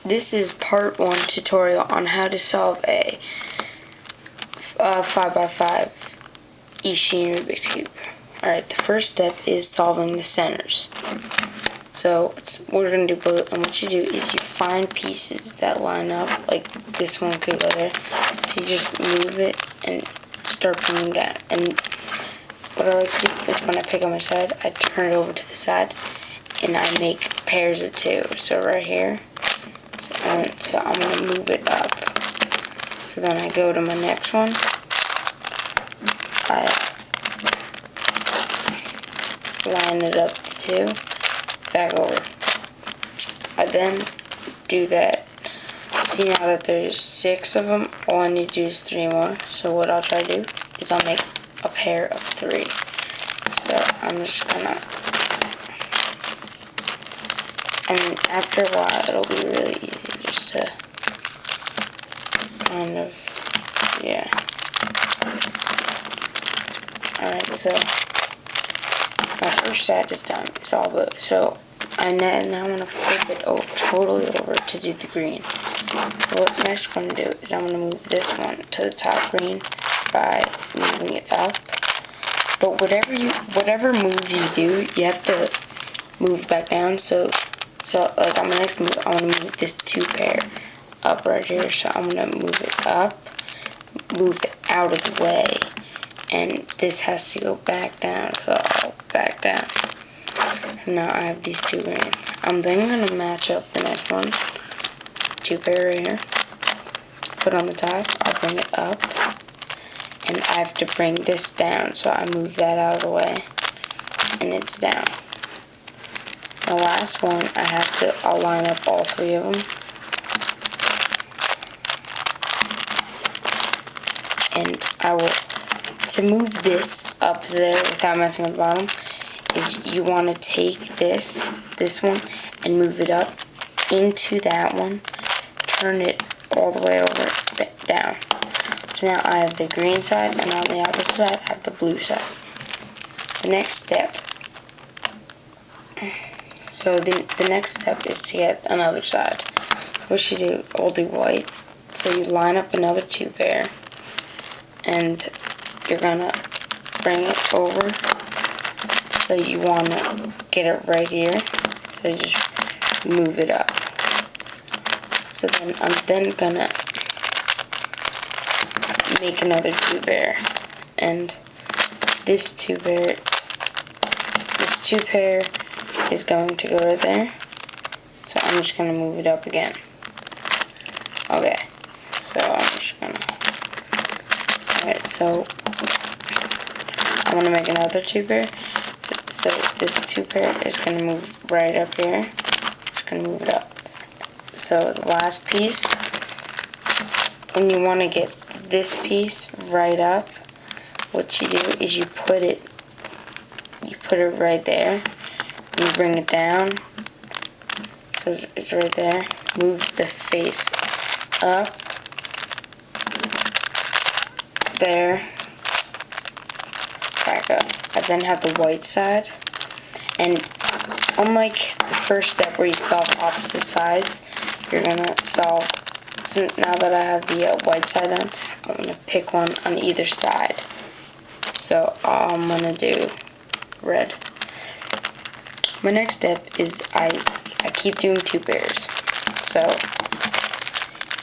this is part 1 tutorial on how to solve a 5x5 Ishin Rubik's Cube. Alright, the first step is solving the centers. So we're going to do both, and what you do is you find pieces that line up, like this one could go there. So you just move it and start bringing them down. And what I like to do is when I pick on my side, I turn it over to the side, and I make pairs of 2. So right here, so I'm going to move it up. So then I go to my next one, I line it up to 2, back over. I then do that. See, now that there's 6 of them, all I need to do is 3 more. So what I'll try to do is I'll make a pair of 3. So I'm just gonna, and after a while it'll be really easy just to kind of, yeah. Alright, so my first side is done. It's all blue. So now I'm going to flip it totally over to do the green. What next I'm going to do is I'm going to move this one to the top green by moving it up. But whatever move you do, you have to move back down. So like on my next move, I want to move this 2 pair up right here. So I'm going to move it up, move it out of the way, and this has to go back down. So I'll back down. And now I have these 2 green. I'm then going to match up the next one. 2 pair right here. Put on the top. I'll bring it up. And I have to bring this down. So I move that out of the way. And it's down. The last one, I'll line up all 3 of them. And I will, to move this up there without messing with the bottom, is you want to take this one, and move it up into that one, turn it all the way over, down. So now I have the green side, and on the opposite side, I have the blue side. The next step, so the next step is to get another side. What you do, I'll do white, so you line up another 2 pair, and you're gonna bring it over. So you want to get it right here. So you just move it up. So then I'm then gonna make another 2 pair, and this 2 pair is going to go right there. So I'm just gonna move it up again. Okay. So I'm just gonna. Alright. So I want to make another 2 pair. So this 2 pair is going to move right up here. Just going to move it up. So the last piece, when you want to get this piece right up, what you do is you put it right there. And you bring it down. So it's right there. Move the face up. There. Back up. I then have the white side, and unlike the first step where you solve opposite sides, you're gonna solve. So now that I have the white side on, I'm gonna pick one on either side. So I'm gonna do red. My next step is I keep doing 2 pairs. So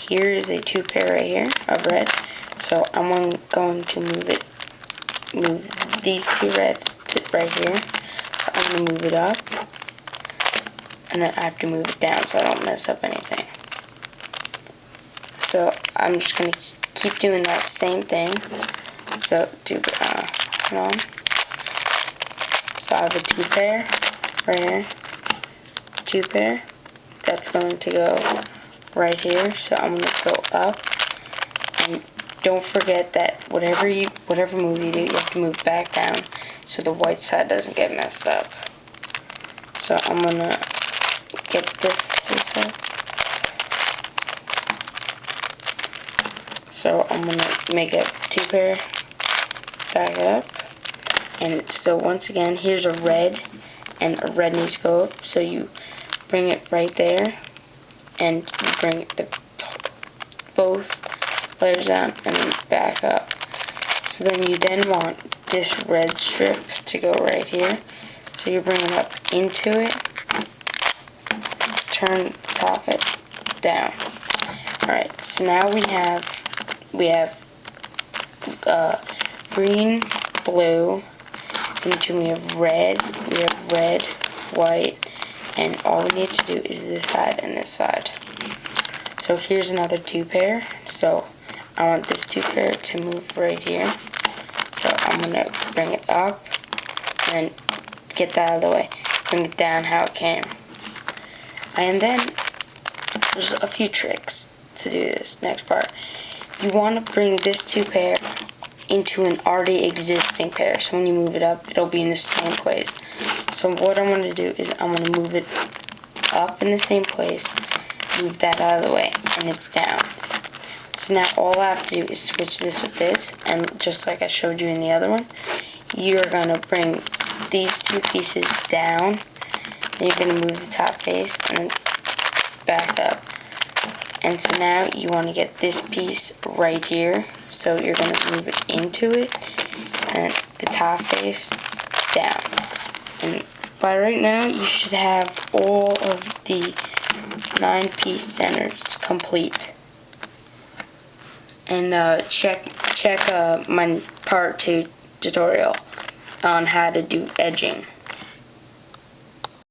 here is a 2 pair right here of red. So I'm going to move these 2 red to right here. So I'm going to move it up, and then I have to move it down so I don't mess up anything. So I'm just going to keep doing that same thing. So come on. So I have a 2 pair right here, 2 pair. That's going to go right here. So I'm going to go up, and don't forget that whatever move you do, you have to move back down so the white side doesn't get messed up. So I'm gonna get this piece up. So I'm gonna make a 2 pair, back up, and so once again, here's a red, and a red needs to go up. So you bring it right there, and you bring both layers down and then back up. So then you want this red strip to go right here. So you bring it up into it, turn the top it down. Alright, so now we have green, blue, and we have red, white, and all we need to do is this side and this side. So here's another 2 pair. So I want this 2 pair to move right here. So I'm gonna bring it up and then get that out of the way. Bring it down how it came. And then there's a few tricks to do this next part. You want to bring this 2 pair into an already existing pair. So when you move it up, it'll be in the same place. So what I'm going to do is I'm going to move it up in the same place, move that out of the way, and it's down. So now all I have to do is switch this with this, and just like I showed you in the other one, you're going to bring these 2 pieces down, then you're going to move the top face, and then back up. And so now you want to get this piece right here, so you're going to move it into it, and the top face down. And by right now, you should have all of the 9-piece centers complete. And check my part 2 tutorial on how to do edging.